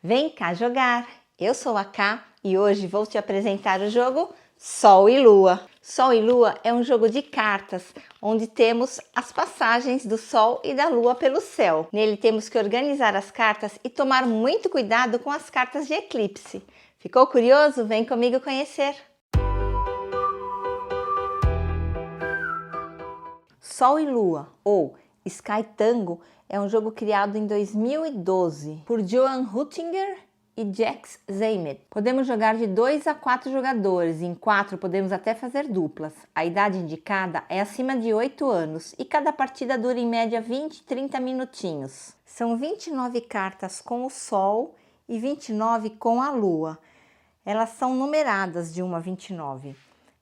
Vem cá jogar! Eu sou a Ká e hoje vou te apresentar o jogo Sol e Lua. Sol e Lua é um jogo de cartas, onde temos as passagens do Sol e da Lua pelo céu. Nele temos que organizar as cartas e tomar muito cuidado com as cartas de eclipse. Ficou curioso? Vem comigo conhecer! Sol e Lua, ou Sky Tango, é um jogo criado em 2012 por Johan Huttinger e Jax Zaymet. Podemos jogar de 2 a 4 jogadores, em 4 podemos até fazer duplas. A idade indicada é acima de 8 anos e cada partida dura em média 20 a 30 minutinhos. São 29 cartas com o Sol e 29 com a Lua. Elas são numeradas de 1 a 29.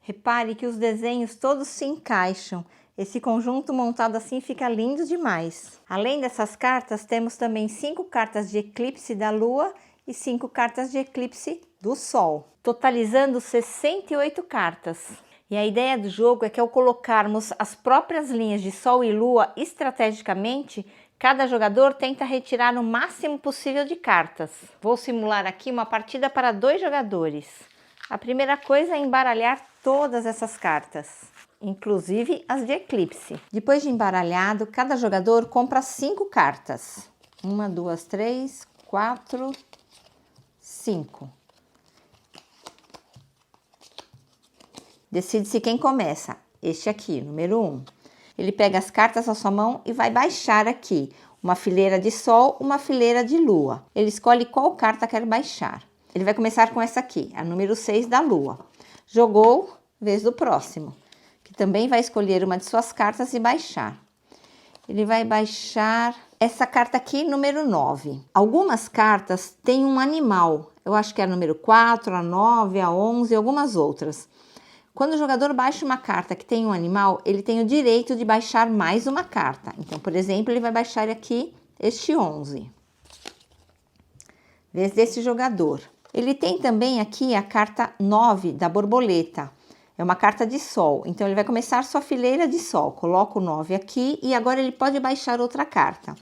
Repare que os desenhos todos se encaixam. Esse conjunto montado assim fica lindo demais. Além dessas cartas, temos também 5 cartas de eclipse da Lua e 5 cartas de eclipse do Sol, totalizando 68 cartas. E a ideia do jogo é que ao colocarmos as próprias linhas de Sol e Lua estrategicamente, cada jogador tenta retirar o máximo possível de cartas. Vou simular aqui uma partida para 2 jogadores. A primeira coisa é embaralhar todas essas cartas, inclusive as de eclipse. Depois de embaralhado, cada jogador compra 5 cartas. 1, 2, 3, 4, 5. Decide-se quem começa. Este aqui, número 1. Ele pega as cartas na sua mão e vai baixar aqui uma fileira de Sol, uma fileira de Lua. Ele escolhe qual carta quer baixar. Ele vai começar com essa aqui, a número 6 da Lua. Jogou, vez do próximo, que também vai escolher uma de suas cartas e baixar. Ele vai baixar essa carta aqui, número 9. Algumas cartas têm um animal. Eu acho que é a número 4, a 9, a 11 e algumas outras. Quando o jogador baixa uma carta que tem um animal, ele tem o direito de baixar mais uma carta. Então, por exemplo, ele vai baixar aqui este 11. Vez desse jogador. Ele tem também aqui a carta 9 da borboleta. É uma carta de Sol, então ele vai começar sua fileira de Sol. Coloca o 9 aqui e agora ele pode baixar outra carta.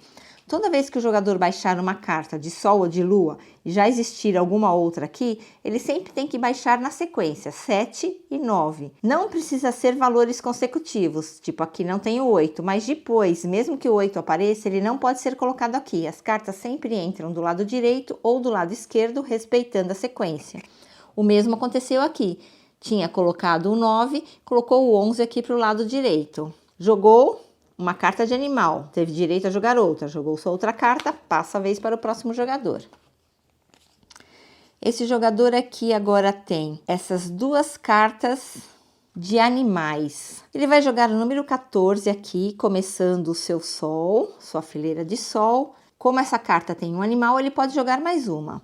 Toda vez que o jogador baixar uma carta de Sol ou de Lua e já existir alguma outra aqui, ele sempre tem que baixar na sequência 7 e 9. Não precisa ser valores consecutivos, tipo aqui não tem o 8, mas depois, mesmo que o 8 apareça, ele não pode ser colocado aqui. As cartas sempre entram do lado direito ou do lado esquerdo, respeitando a sequência. O mesmo aconteceu aqui. Tinha colocado o 9, colocou o 11 aqui para o lado direito. Jogou uma carta de animal, teve direito a jogar outra. Jogou sua outra carta, passa a vez para o próximo jogador. Esse jogador aqui agora tem essas 2 cartas de animais. Ele vai jogar o número 14 aqui, começando o seu Sol, sua fileira de Sol. Como essa carta tem um animal, ele pode jogar mais uma.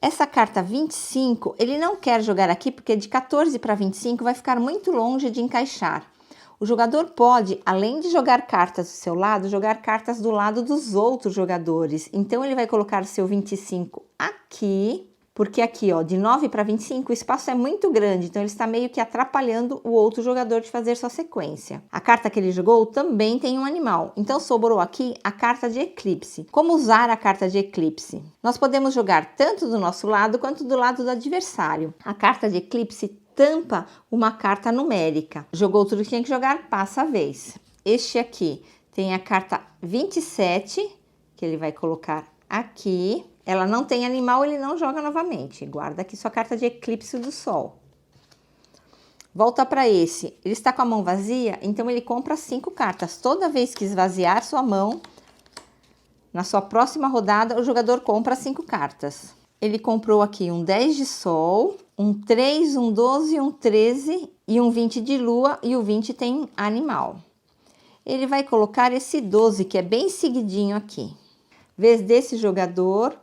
Essa carta 25, ele não quer jogar aqui porque de 14 para 25 vai ficar muito longe de encaixar. O jogador pode, além de jogar cartas do seu lado, jogar cartas do lado dos outros jogadores. Então, ele vai colocar seu 25 aqui, porque aqui, ó, de 9 para 25, o espaço é muito grande, então ele está meio que atrapalhando o outro jogador de fazer sua sequência. A carta que ele jogou também tem um animal, então sobrou aqui a carta de eclipse. Como usar a carta de eclipse? Nós podemos jogar tanto do nosso lado quanto do lado do adversário. A carta de eclipse tampa uma carta numérica. Jogou tudo que tinha que jogar, passa a vez. Este aqui tem a carta 27, que ele vai colocar aqui. Ela não tem animal, ele não joga novamente. Guarda aqui sua carta de eclipse do Sol. Volta para esse. Ele está com a mão vazia, então ele compra 5 cartas. Toda vez que esvaziar sua mão, na sua próxima rodada, o jogador compra 5 cartas. Ele comprou aqui um 10 de Sol, um 3, um 12, um 13 e um 20 de Lua, e o 20 tem animal. Ele vai colocar esse 12, que é bem seguidinho aqui. Vez desse jogador,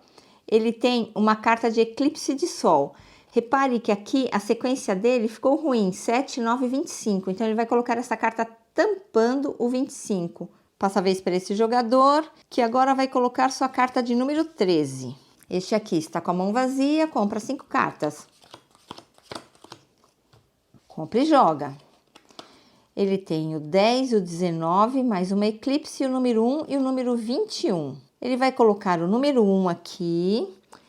ele tem uma carta de eclipse de Sol. Repare que aqui a sequência dele ficou ruim, 7, 9 e 25. Então, ele vai colocar essa carta tampando o 25. Passa a vez para esse jogador, que agora vai colocar sua carta de número 13. Este aqui está com a mão vazia, compra 5 cartas. Compra e joga. Ele tem o 10, o 19, mais uma eclipse, o número 1 e o número 21. Ele vai colocar o número 1 aqui.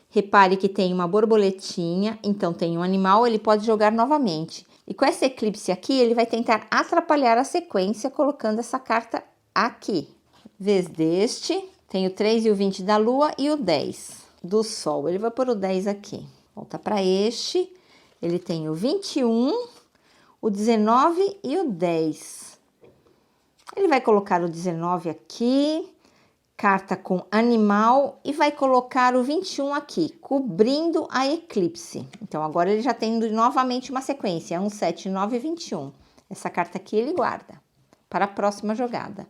Repare que tem uma borboletinha, então tem um animal, ele pode jogar novamente. E com essa eclipse aqui, ele vai tentar atrapalhar a sequência colocando essa carta aqui. Vez deste, tem o 3 e o 20 da lua e o 10 do sol. Ele vai pôr o 10 aqui. Volta para este, ele tem o 21, o 19 e o 10. Ele vai colocar o 19 aqui, carta com animal, e vai colocar o 21 aqui, cobrindo a eclipse. Então, agora ele já tem novamente uma sequência, 1, 7, 9 e 21. Essa carta aqui ele guarda para a próxima jogada.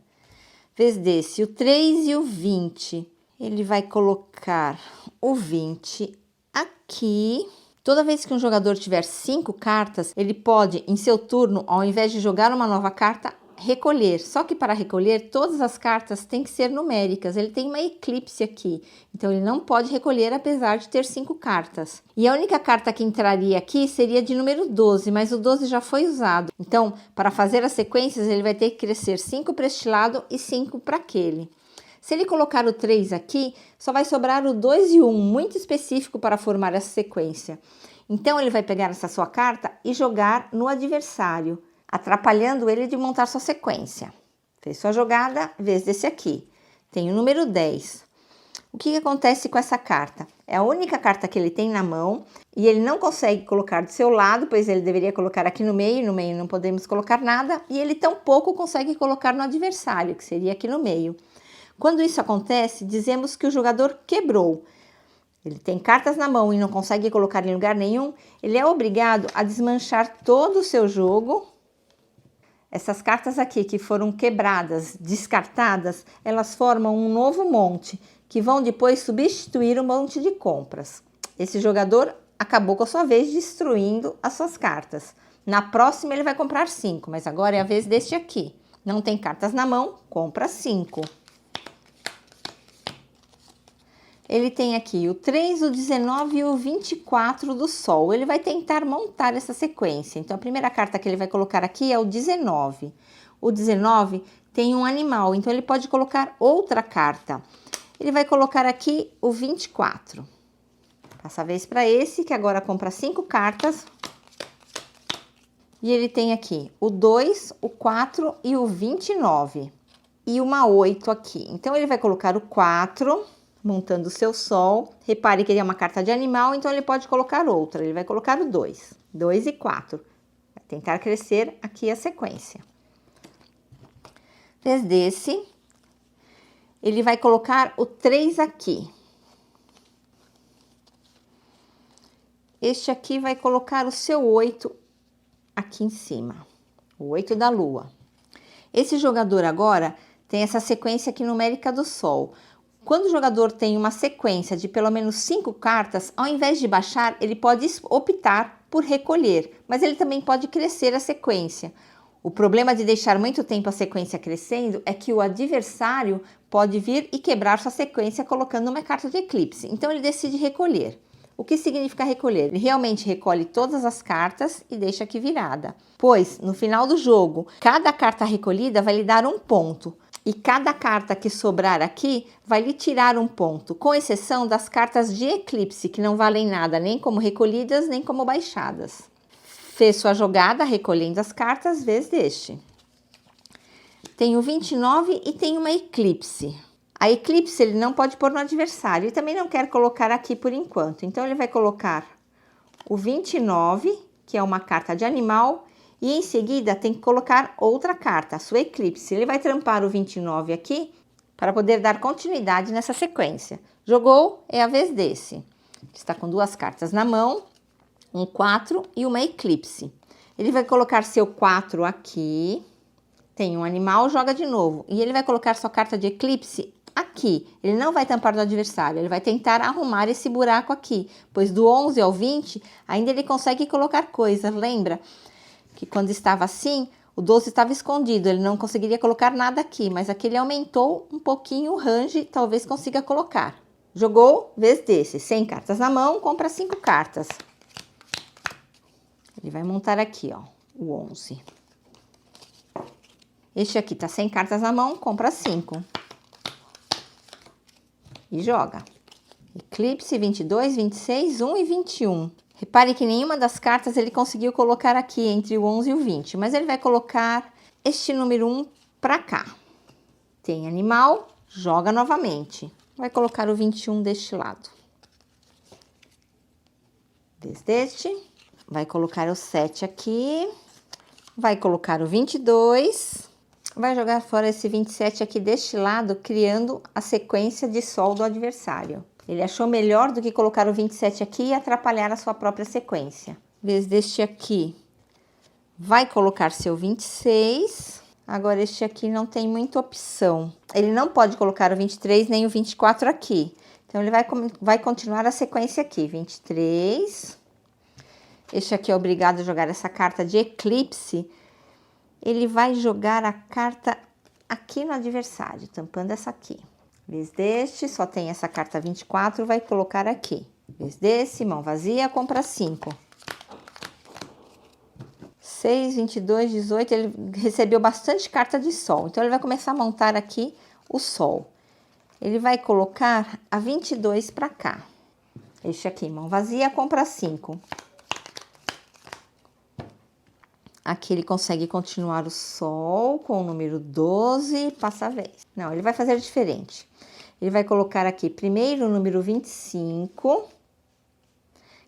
Vez desse, o 3 e o 20. Ele vai colocar o 20 aqui. Toda vez que um jogador tiver 5 cartas, ele pode, em seu turno, ao invés de jogar uma nova carta, recolher. Só que para recolher, todas as cartas têm que ser numéricas. Ele tem uma eclipse aqui, então ele não pode recolher apesar de ter 5 cartas. E a única carta que entraria aqui seria de número 12, mas o 12 já foi usado. Então, para fazer as sequências, ele vai ter que crescer 5 para este lado e 5 para aquele. Se ele colocar o 3 aqui, só vai sobrar o 2 e o 1, muito específico para formar essa sequência. Então, ele vai pegar essa sua carta e jogar no adversário, atrapalhando ele de montar sua sequência. Fez sua jogada, vez desse aqui. Tem o número 10. O que acontece com essa carta? É a única carta que ele tem na mão e ele não consegue colocar do seu lado, pois ele deveria colocar aqui no meio não podemos colocar nada, e ele tampouco consegue colocar no adversário, que seria aqui no meio. Quando isso acontece, dizemos que o jogador quebrou. Ele tem cartas na mão e não consegue colocar em lugar nenhum, ele é obrigado a desmanchar todo o seu jogo. Essas cartas aqui que foram quebradas, descartadas, elas formam um novo monte, que vão depois substituir o monte de compras. Esse jogador acabou com a sua vez destruindo as suas cartas. Na próxima ele vai comprar 5, mas agora é a vez deste aqui. Não tem cartas na mão, compra 5. Ele tem aqui o 3, o 19 e o 24 do sol. Ele vai tentar montar essa sequência. Então, a primeira carta que ele vai colocar aqui é o 19. O 19 tem um animal, então ele pode colocar outra carta. Ele vai colocar aqui o 24. Passa a vez para esse, que agora compra 5 cartas. E ele tem aqui o 2, o 4 e o 29. E uma 8 aqui. Então, ele vai colocar o 4... montando o seu sol. Repare que ele é uma carta de animal, então ele pode colocar outra. Ele vai colocar o 2. 2 e 4. Vai tentar crescer aqui a sequência. Vez desse, ele vai colocar o 3 aqui. Este aqui vai colocar o seu 8 aqui em cima. O 8 da lua. Esse jogador agora tem essa sequência aqui numérica do sol. Quando o jogador tem uma sequência de pelo menos 5 cartas, ao invés de baixar, ele pode optar por recolher, mas ele também pode crescer a sequência. O problema de deixar muito tempo a sequência crescendo é que o adversário pode vir e quebrar sua sequência colocando uma carta de eclipse. Então ele decide recolher. O que significa recolher? Ele realmente recolhe todas as cartas e deixa aqui virada. Pois, no final do jogo, cada carta recolhida vai lhe dar um ponto. E cada carta que sobrar aqui vai lhe tirar um ponto, com exceção das cartas de eclipse, que não valem nada, nem como recolhidas, nem como baixadas. Fez sua jogada recolhendo as cartas, vez deste. Tem o 29 e tem uma eclipse. A eclipse ele não pode pôr no adversário e também não quer colocar aqui por enquanto. Então, ele vai colocar o 29, que é uma carta de animal, e em seguida tem que colocar outra carta, a sua eclipse. Ele vai trampar o 29 aqui para poder dar continuidade nessa sequência. Jogou, é a vez desse. Está com 2 cartas na mão, um 4 e uma eclipse. Ele vai colocar seu 4 aqui, tem um animal, joga de novo. E ele vai colocar sua carta de eclipse aqui. Ele não vai tampar do adversário, ele vai tentar arrumar esse buraco aqui. Pois do 11 ao 20, ainda ele consegue colocar coisas, lembra? Que quando estava assim, o 12 estava escondido, ele não conseguiria colocar nada aqui, mas aqui ele aumentou um pouquinho o range, talvez consiga colocar. Jogou, vez desse, 100 cartas na mão, compra 5 cartas. Ele vai montar aqui, ó, o 11. Este aqui tá 100 cartas na mão, compra 5. e joga. Eclipse 22, 26, 1 e 21. Repare que nenhuma das cartas ele conseguiu colocar aqui entre o 11 e o 20, mas ele vai colocar este número 1 para cá. Tem animal, joga novamente. Vai colocar o 21 deste lado. Vez deste, vai colocar o 7 aqui, vai colocar o 22, vai jogar fora esse 27 aqui deste lado, criando a sequência de sol do adversário. Ele achou melhor do que colocar o 27 aqui e atrapalhar a sua própria sequência. Vez deste aqui, vai colocar seu 26. Agora este aqui não tem muita opção. Ele não pode colocar o 23 nem o 24 aqui. Então, ele vai continuar a sequência aqui. 23. Este aqui é obrigado a jogar essa carta de eclipse. Ele vai jogar a carta aqui no adversário, tampando essa aqui. Vez deste, só tem essa carta 24, vai colocar aqui. Vez desse, mão vazia, compra 5. 6, 22, 18, ele recebeu bastante carta de sol. Então, ele vai começar a montar aqui o sol. Ele vai colocar a 22 para cá. Este aqui, mão vazia, compra 5. Aqui ele consegue continuar o sol com o número 12, passa a vez. Não, ele vai fazer diferente. Ele vai colocar aqui primeiro o número 25,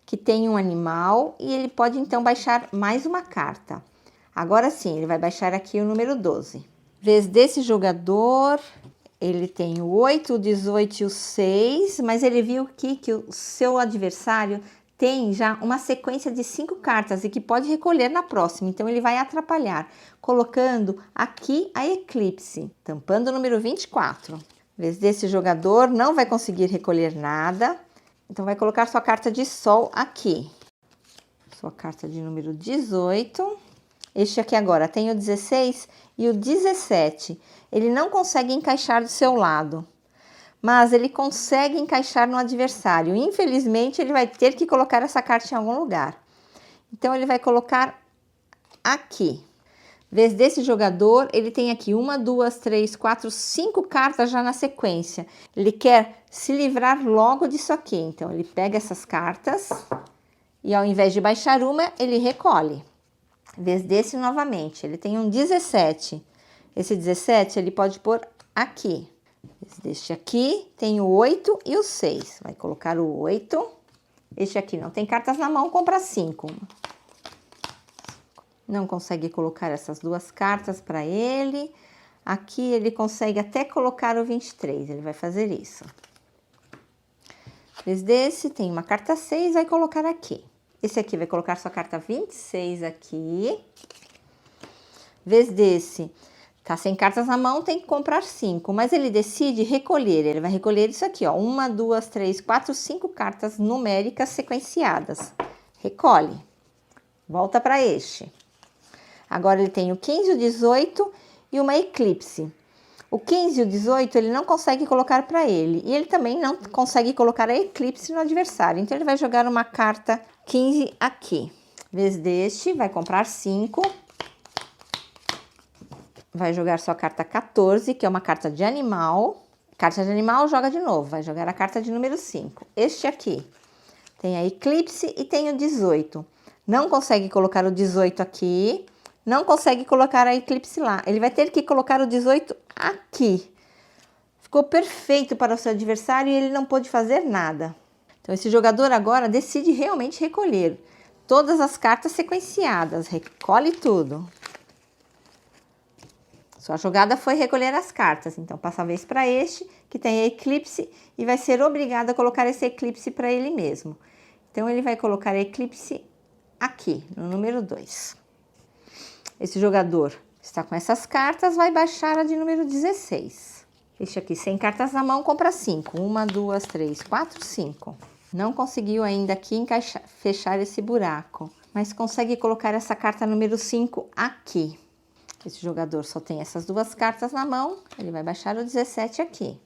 que tem um animal, e ele pode então baixar mais uma carta. Agora sim, ele vai baixar aqui o número 12. Vez desse jogador, ele tem o 8, o 18 e o 6, mas ele viu aqui que o seu adversário tem já uma sequência de 5 cartas e que pode recolher na próxima. Então, ele vai atrapalhar, colocando aqui a eclipse, tampando o número 24. Vez desse jogador, não vai conseguir recolher nada. Então, vai colocar sua carta de sol aqui. Sua carta de número 18. Este aqui agora tem o 16 e o 17. Ele não consegue encaixar do seu lado, mas ele consegue encaixar no adversário. Infelizmente, ele vai ter que colocar essa carta em algum lugar. Então, ele vai colocar aqui. Vez desse jogador, ele tem aqui 1, 2, 3, 4, 5 cartas já na sequência. Ele quer se livrar logo disso aqui. Então, ele pega essas cartas e ao invés de baixar uma, ele recolhe. Vez desse novamente, ele tem um 17. Esse 17 ele pode pôr aqui. Este aqui tem o 8 e o 6. Vai colocar o 8. Este aqui não tem cartas na mão, compra 5. Não consegue colocar essas duas cartas para ele. Aqui ele consegue até colocar o 23. Ele vai fazer isso. Vez desse, tem uma carta 6, vai colocar aqui. Esse aqui vai colocar sua carta 26 aqui. Vez desse, tá sem cartas na mão, tem que comprar 5. Mas ele decide recolher. Ele vai recolher isso aqui, ó. 1, 2, 3, 4, 5 cartas numéricas sequenciadas. Recolhe. Volta para este. Agora ele tem o 15, o 18 e uma eclipse. O 15 e o 18 ele não consegue colocar para ele. E ele também não consegue colocar a eclipse no adversário. Então ele vai jogar uma carta 15 aqui. Vez deste, vai comprar 5. Vai jogar sua carta 14, que é uma carta de animal. Carta de animal, joga de novo. Vai jogar a carta de número 5. Este aqui tem a eclipse e tem o 18. Não consegue colocar o 18 aqui. Não consegue colocar a eclipse lá. Ele vai ter que colocar o 18 aqui. Ficou perfeito para o seu adversário e ele não pôde fazer nada. Então, esse jogador agora decide realmente recolher todas as cartas sequenciadas. Recolhe tudo. Sua jogada foi recolher as cartas. Então, passa a vez para este, que tem a eclipse, e vai ser obrigado a colocar esse eclipse para ele mesmo. Então, ele vai colocar a eclipse aqui, no número 2. Esse jogador está com essas cartas, vai baixar a de número 16. Este aqui, sem cartas na mão, compra 5. 1, 2, 3, 4, 5. Não conseguiu ainda aqui fechar esse buraco, mas consegue colocar essa carta número 5 aqui. Esse jogador só tem essas duas cartas na mão, ele vai baixar o 17 aqui.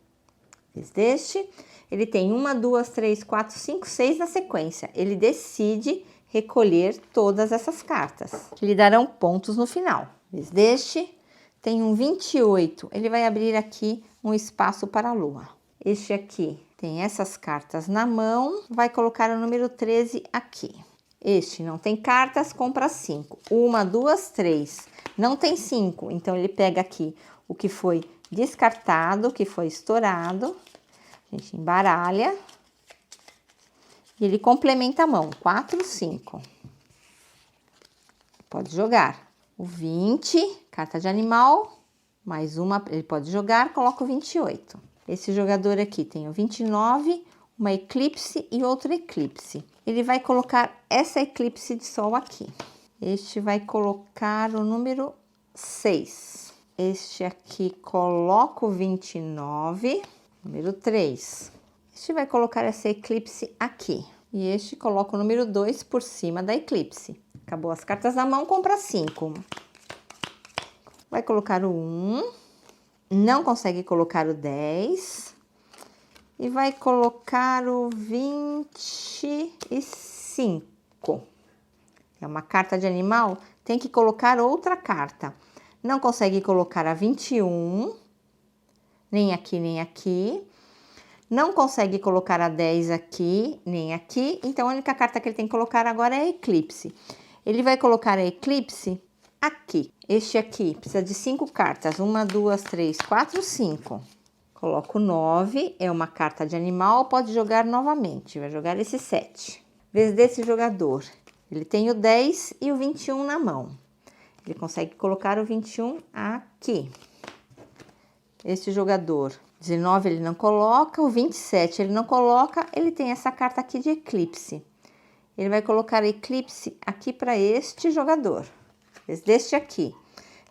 Vez deste, ele tem 1, 2, 3, 4, 5, 6 na sequência. Ele decide recolher todas essas cartas, que lhe darão pontos no final. Vez deste, tem um 28, ele vai abrir aqui um espaço para a lua. Este aqui tem essas cartas na mão, vai colocar o número 13 aqui. Este não tem cartas, compra 5. 1, 2, 3. Não tem 5, então ele pega aqui o que foi descartado, o que foi estourado. A gente embaralha. E ele complementa a mão. 4, 5. Pode jogar. O 20, carta de animal. Mais uma, ele pode jogar, coloca o 28. Esse jogador aqui tem o 29, uma eclipse e outra eclipse. Ele vai colocar essa eclipse de sol aqui. Este vai colocar o número 6. Este aqui coloca o 29, número 3. Este vai colocar essa eclipse aqui. E este coloca o número 2 por cima da eclipse. Acabou as cartas na mão, compra 5. Vai colocar o 1. Não consegue colocar o 10. E vai colocar o 25. É uma carta de animal, tem que colocar outra carta. Não consegue colocar a 21, nem aqui, nem aqui. Não consegue colocar a 10 aqui, nem aqui. Então, a única carta que ele tem que colocar agora é a eclipse. Ele vai colocar a eclipse aqui. Este aqui precisa de 5 cartas. 1, 2, 3, 4, 5. Coloco 9, é uma carta de animal, pode jogar novamente. Vai jogar esse 7. Vez desse jogador, ele tem o 10 e o 21 na mão. Ele consegue colocar o 21 aqui. Este jogador, 19 ele não coloca, o 27 ele não coloca, ele tem essa carta aqui de eclipse. Ele vai colocar a eclipse aqui para este jogador, deste aqui.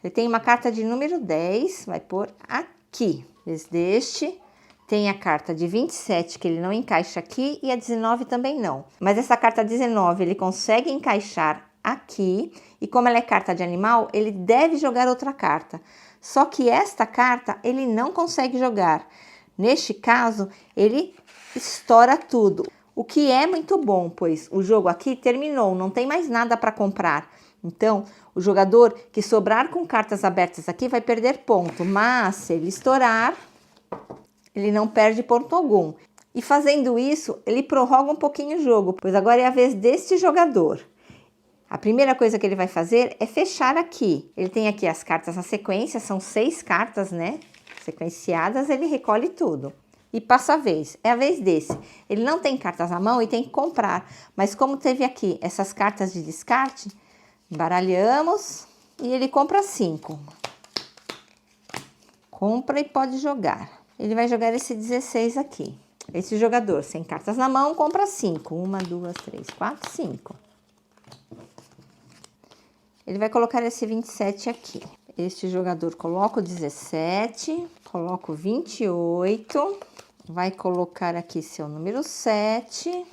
Ele tem uma carta de número 10, vai pôr aqui. Deste, tem a carta de 27 que ele não encaixa aqui e a 19 também não. Mas essa carta 19 ele consegue encaixar aqui e como ela é carta de animal, ele deve jogar outra carta. Só que esta carta ele não consegue jogar. Neste caso, ele estoura tudo. O que é muito bom, pois o jogo aqui terminou, não tem mais nada para comprar. Então, o jogador que sobrar com cartas abertas aqui vai perder ponto, mas se ele estourar, ele não perde ponto algum. E fazendo isso, ele prorroga um pouquinho o jogo, pois agora é a vez deste jogador. A primeira coisa que ele vai fazer é fechar aqui. Ele tem aqui as cartas na sequência, são 6 cartas, né? Sequenciadas, ele recolhe tudo. E passa a vez, é a vez desse. Ele não tem cartas na mão e tem que comprar, mas como teve aqui essas cartas de descarte, embaralhamos e ele compra 5. Compra e pode jogar. Ele vai jogar esse 16 aqui. Esse jogador sem cartas na mão compra 5. 1, 2, 3, 4, 5. Ele vai colocar esse 27 aqui. Este jogador coloca o 17, coloca o 28, vai colocar aqui seu número 7,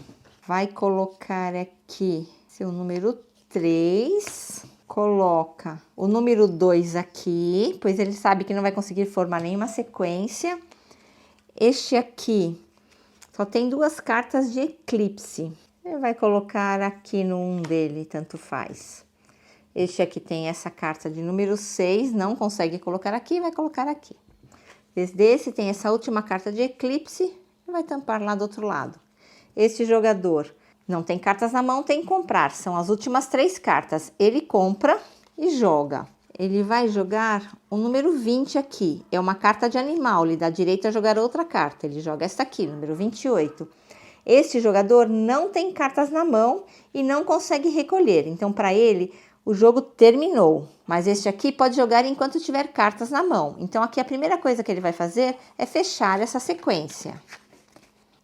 vai colocar aqui seu número 3, coloca o número 2 aqui, pois ele sabe que não vai conseguir formar nenhuma sequência. Este aqui só tem 2 cartas de eclipse. Ele vai colocar aqui no 1 dele, tanto faz. Este aqui tem essa carta de número 6, não consegue colocar aqui, vai colocar aqui. Desde esse tem essa última carta de eclipse, vai tampar lá do outro lado. Este jogador não tem cartas na mão, tem que comprar, são as últimas 3 cartas. Ele compra e joga. Ele vai jogar o número 20 aqui, é uma carta de animal, lhe dá direito a jogar outra carta. Ele joga esta aqui, número 28. Este jogador não tem cartas na mão e não consegue recolher, então para ele o jogo terminou, mas este aqui pode jogar enquanto tiver cartas na mão. Então, aqui a primeira coisa que ele vai fazer é fechar essa sequência.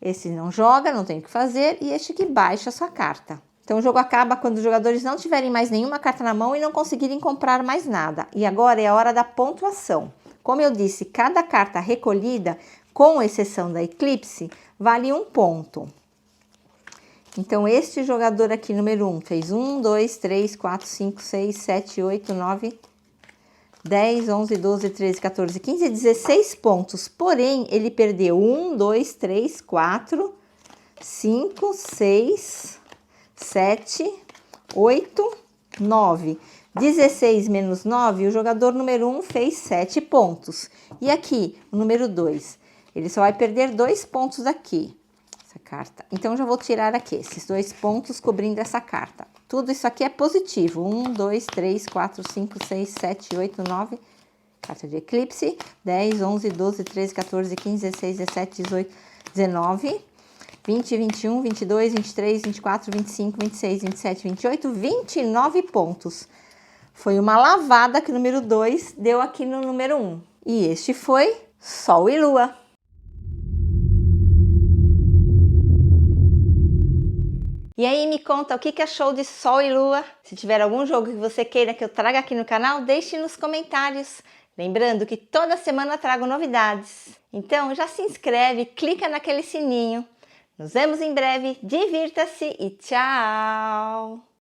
Esse não joga, não tem o que fazer, e este aqui baixa a sua carta. Então, o jogo acaba quando os jogadores não tiverem mais nenhuma carta na mão e não conseguirem comprar mais nada. E agora é a hora da pontuação. Como eu disse, cada carta recolhida, com exceção da eclipse, vale 1 ponto. Então, este jogador aqui, número 1, fez 1, 2, 3, 4, 5, 6, 7, 8, 9, 10, 11, 12, 13, 14, 15, 16 pontos. Porém, ele perdeu 1, 2, 3, 4, 5, 6, 7, 8, 9. 16 menos 9, o jogador número 1 fez 7 pontos. E aqui, o número 2, Ele só vai perder 2 pontos aqui, essa carta. Então, já vou tirar aqui esses 2 pontos cobrindo essa carta. Tudo isso aqui é positivo. 1, 2, 3, 4, 5, 6, 7, 8, 9. Carta de eclipse. 10, 11, 12, 13, 14, 15, 16, 17, 18, 19, 20, 21, 22, 23, 24, 25, 26, 27, 28, 29 pontos. Foi uma lavada que o número 2 deu aqui no número 1. E este foi Sol e Lua. E aí, me conta o que achou de Sol e Lua? Se tiver algum jogo que você queira que eu traga aqui no canal, deixe nos comentários. Lembrando que toda semana trago novidades. Então já se inscreve, clica naquele sininho. Nos vemos em breve, divirta-se e tchau!